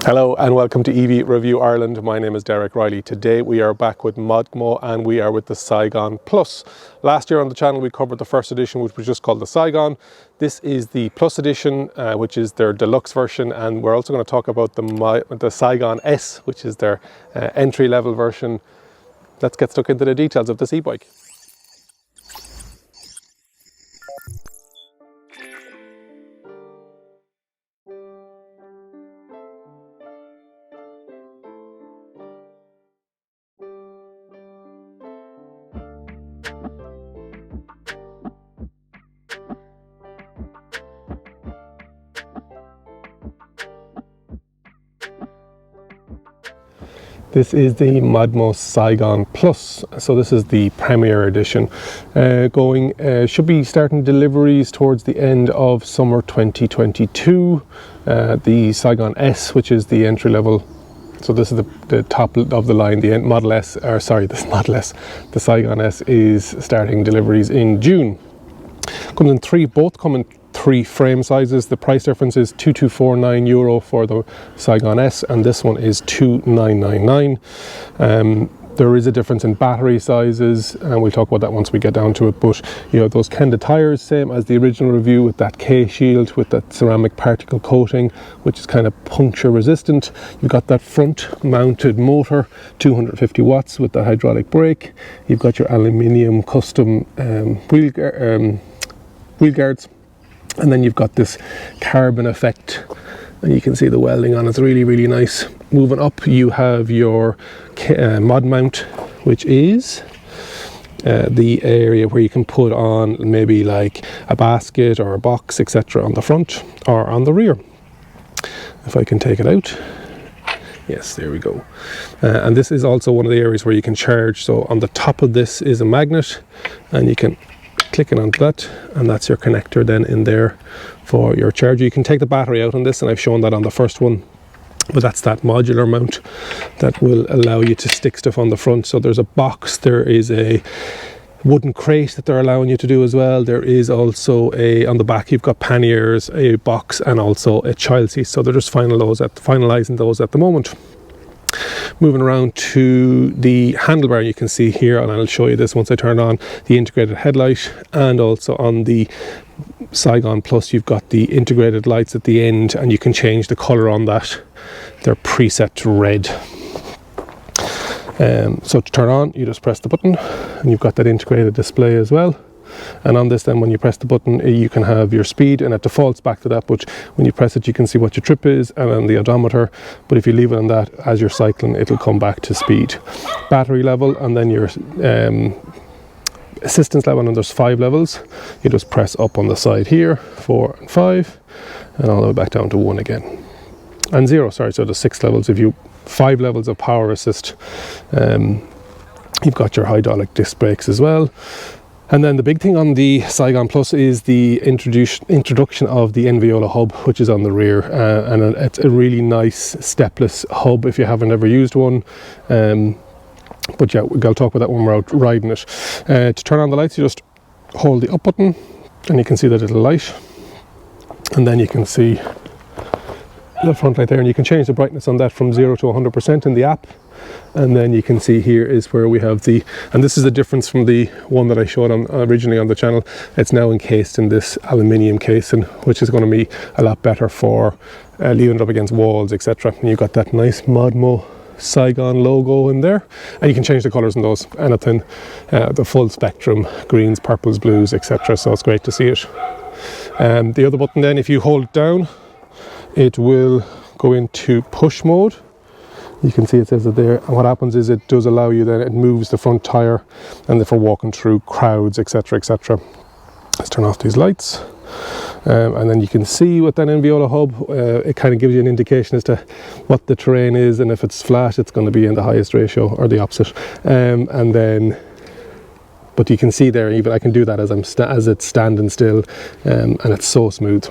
Hello and welcome to EV Review Ireland. My name is Reilly. Today we are back with Modmo and we are with the Saigon Plus. Last year on the channel we covered the first edition, which was just called the Saigon. This is the Plus edition, which is their deluxe version, and we're also going to talk about the Saigon S, which is their entry-level version. Let's get stuck into the details of this e-bike. This is the Modmo Saigon Plus, so this is the Premier Edition. Should be starting deliveries towards the end of summer 2022. The Saigon S, which is the entry level, so this is the top of the line, the Model S, or sorry, this Model S, the Saigon S is starting deliveries in June. Comes in three, both come in three frame sizes. The price difference is €2249 for the Saigon S, and this one is €2999. There is a difference in battery sizes, and we'll talk about that once we get down to it. But you have those Kenda tires, same as the original review, with that K shield, with that ceramic particle coating, which is kind of puncture resistant. You've got that front mounted motor, 250 watts with the hydraulic brake. You've got your aluminium custom wheel guards. And then you've got this carbon effect, and you can see the welding on it's really nice. Moving up, you have your mod mount, which is the area where you can put on maybe like a basket or a box, etc., on the front or on the rear. If I can take it out. Yes, there we go. And this is also one of the areas where you can charge. So on the top of this is a magnet, and you can click it onto that, and that's your connector then in there for your charger. You can take the battery out on this, and I've shown that on the first one, but that's that modular mount that will allow you to stick stuff on the front. So there's a box, there is a wooden crate that they're allowing you to do as well. There is also on the back you've got panniers, a box, and also a child seat. So they're just finalizing those at the moment. Moving around to the handlebar, you can see here, and I'll show you this once I turn on, the integrated headlight, and also on the Saigon Plus you've got the integrated lights at the end, and you can change the colour on that. They're preset to red. So to turn on, you just press the button, and you've got that integrated display as well. And on this then, when you press the button, you can have your speed, and it defaults back to that, but when you press it you can see what your trip is and then the odometer. But if you leave it on that as you're cycling, it'll come back to speed. Battery level, and then your assistance level, and there's 5 levels. You just press up on the side here, 4 and 5, and all the way back down to 1 again, and 0, sorry. So there's 6 levels. 5 levels of power assist. You've got your hydraulic disc brakes as well. And then the big thing on the Saigon Plus is the introduction of the enviolo hub, which is on the rear, and it's a really nice stepless hub if you haven't ever used one. But yeah, I'll talk about that when we're out riding it. To turn on the lights, you just hold the up button, and you can see that little light, and then you can see the front light there, and you can change the brightness on that from 0 to 100% in the app. And then you can see here is where we have and this is the difference from the one that I showed originally on the channel. It's now encased in this aluminium casing, which is going to be a lot better for leaving it up against walls, etc. And you've got that nice Modmo Saigon logo in there, and you can change the colours in those, anything, the full spectrum, greens, purples, blues, etc. So it's great to see it. The other button then, if you hold it down, it will go into push mode. You can see it says it there, and what happens is it does allow you, then it moves the front tyre, and if we're walking through crowds, etc, etc. Let's turn off these lights, and then you can see with that enviolo hub, it kind of gives you an indication as to what the terrain is, and if it's flat it's going to be in the highest ratio, or the opposite. And then, but you can see there, even I can do that as it's standing still, and it's so smooth.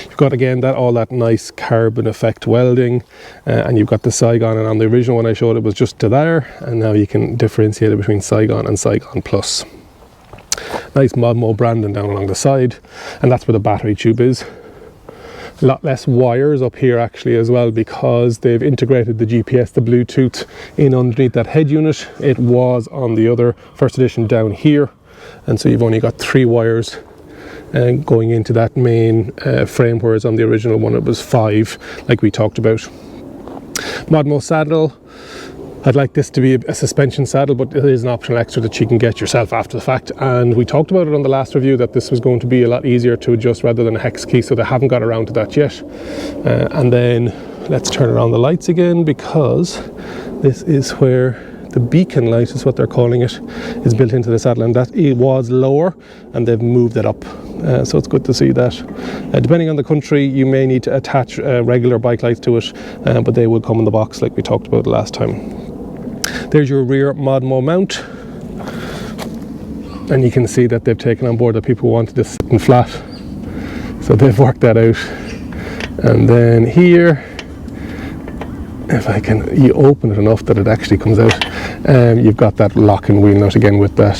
You've got again all that nice carbon effect welding, and you've got the Saigon, and on the original one I showed it was just to there, and now you can differentiate it between Saigon and Saigon Plus. Nice Modmo branding down along the side, and that's where the battery tube is. A lot less wires up here actually as well, because they've integrated the GPS, the Bluetooth, in underneath that head unit. It was on the other first edition down here, and so you've only got 3 wires going into that main frame, whereas on the original one it was 5, like we talked about. Modmo saddle. I'd like this to be a suspension saddle, but it is an optional extra that you can get yourself after the fact, and we talked about it on the last review that this was going to be a lot easier to adjust rather than a hex key, so they haven't got around to that yet. And then let's turn around the lights again, because this is where the beacon light, is what they're calling it, is built into the saddle, and that it was lower and they've moved it up, so it's good to see that. Depending on the country, you may need to attach regular bike lights to it, but they will come in the box like we talked about last time. There's your rear Modmo mount, and you can see that they've taken on board that people wanted this sitting flat, so they've worked that out. And then here, if I can, you open it enough that it actually comes out, you've got that locking wheel nut again with that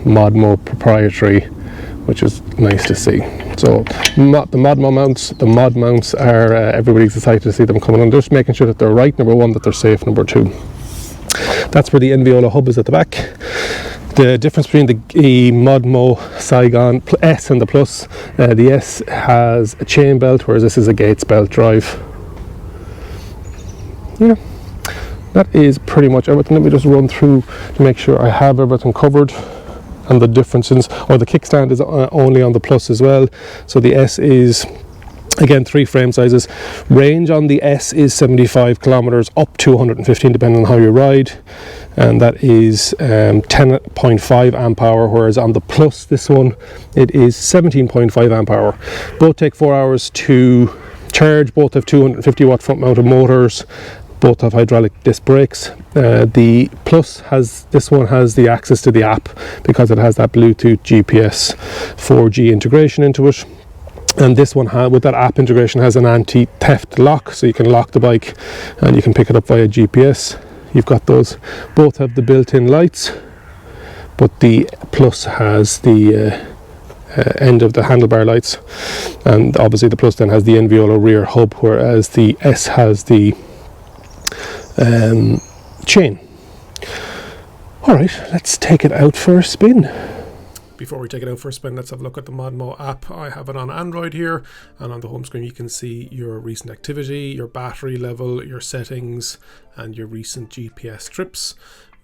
Modmo proprietary, which is nice to see. So the Modmo mounts, the mod mounts are, everybody's excited to see them coming on. Just making sure that they're right, number 1, that they're safe, number 2. That's where the enviolo hub is at the back. The difference between the Modmo Saigon S and the Plus, the S has a chain belt, whereas this is a Gates belt drive. Yeah, that is pretty much everything. Let me just run through to make sure I have everything covered. And the differences, or the kickstand is only on the Plus as well. So the S is, again, 3 frame sizes. Range on the S is 75 kilometers up to 115, depending on how you ride, and that is 10.5 amp hour, whereas on the Plus, this one, it is 17.5 amp hour. Both take 4 hours to charge. Both have 250 watt front mounted motors. Both have hydraulic disc brakes. The Plus this one has the access to the app, because it has that Bluetooth GPS 4G integration into it. And this one, with that app integration, has an anti-theft lock, so you can lock the bike and you can pick it up via GPS. You've got those. Both have the built-in lights, but the Plus has the end of the handlebar lights, and obviously the Plus then has the enviolo rear hub, whereas the S has the chain. Alright, let's take it out for a spin. Before we take it out for a spin, let's have a look at the Modmo app. I have it on Android here, and on the home screen you can see your recent activity, your battery level, your settings, and your recent GPS trips.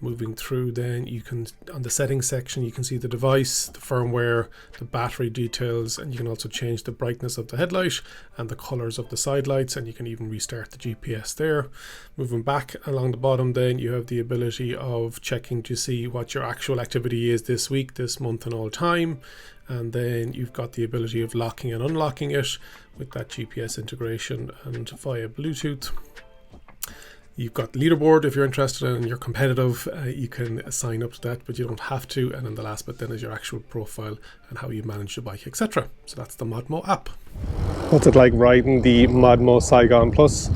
Moving through, then you can, on the settings section, you can see the device, the firmware, the battery details, and you can also change the brightness of the headlight and the colors of the side lights, and you can even restart the GPS there. Moving back along the bottom, then you have the ability of checking to see what your actual activity is this week, this month, and all time. And then you've got the ability of locking and unlocking it with that GPS integration and via Bluetooth. You've got leaderboard if you're interested and you're competitive, you can sign up to that, but you don't have to. And then the last bit then is your actual profile and how you manage your bike, etc. So that's the Modmo app. What's it like riding the Modmo Saigon Plus?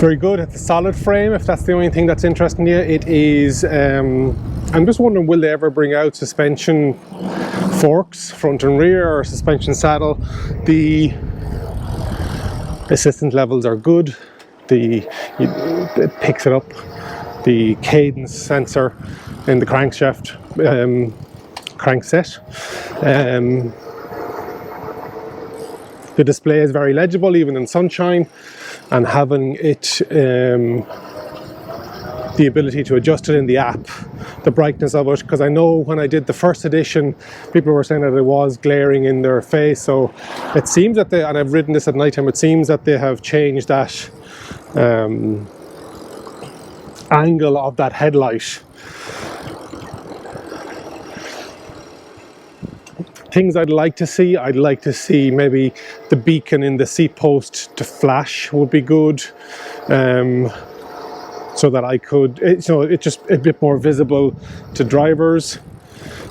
Very good. It's a solid frame, if that's the only thing that's interesting you. It is, I'm just wondering, will they ever bring out suspension forks, front and rear, or suspension saddle? The assistance levels are good. It picks it up. The cadence sensor in the crankshaft, crankset. The display is very legible even in sunshine, and having it the ability to adjust it in the app, the brightness of it, because I know when I did the first edition, people were saying that it was glaring in their face. So it seems that and I've ridden this at night time, it seems that they have changed that angle of that headlight. Things I'd like to see maybe the beacon in the seat post to flash would be good, so that I could, it's just a bit more visible to drivers,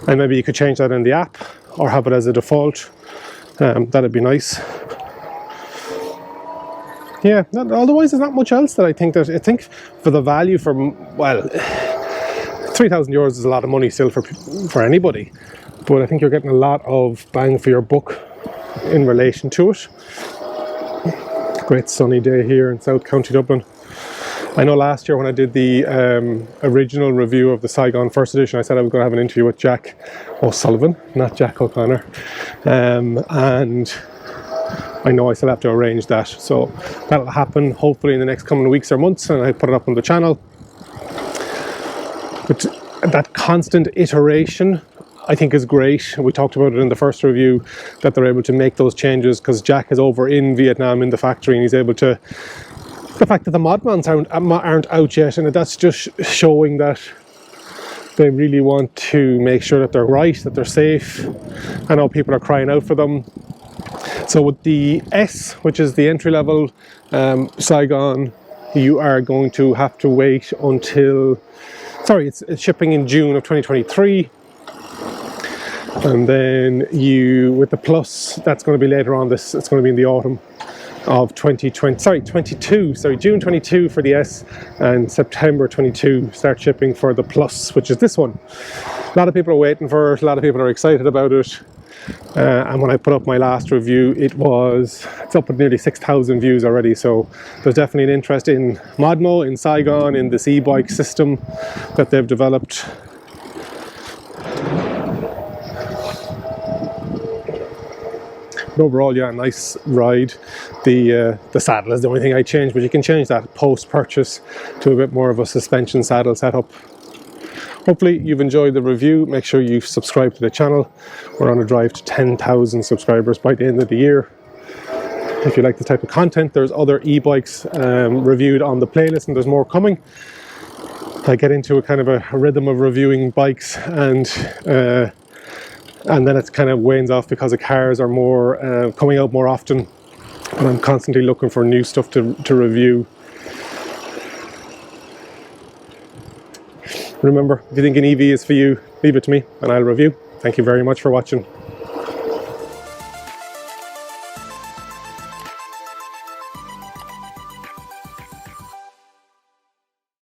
and maybe you could change that in the app or have it as a default. That'd be nice. Yeah, otherwise there's not much else that I think for the value, for, well, €3,000 is a lot of money still for anybody, but I think you're getting a lot of bang for your buck in relation to it. Great sunny day here in South County Dublin. I know last year when I did the original review of the Saigon first edition, I said I was going to have an interview with Jack O'Sullivan, not Jack O'Connor, and I know I still have to arrange that, so that'll happen hopefully in the next coming weeks or months, and I put it up on the channel. But that constant iteration I think is great. We talked about it in the first review, that they're able to make those changes because Jack is over in Vietnam in the factory and he's able to. The fact that the Modmons aren't out yet, and that's just showing that they really want to make sure that they're right, that they're safe. I know people are crying out for them. So with the S, which is the entry-level Saigon, you are going to have to wait until, sorry, it's shipping in June of 2023. And then with the Plus, that's going to be later on it's going to be in the autumn of 22, June 22 for the S, and September 22 start shipping for the Plus, which is this one. A lot of people are waiting for it, a lot of people are excited about it, and when I put up my last review, it's up at nearly 6,000 views already, so there's definitely an interest in Modmo, in Saigon, in this e-bike system that they've developed. But overall, yeah, nice ride. The saddle is the only thing I changed, but you can change that post-purchase to a bit more of a suspension saddle setup. Hopefully you've enjoyed the review. Make sure you subscribe to the channel. We're on a drive to 10,000 subscribers by the end of the year. If you like this type of content, there's other e-bikes reviewed on the playlist, and there's more coming. I get into a kind of a rhythm of reviewing bikes, and then it kind of wanes off because the cars are more coming out more often, and I'm constantly looking for new stuff to review. Remember, if you think an EV is for you, leave it to me and I'll review. Thank you very much for watching.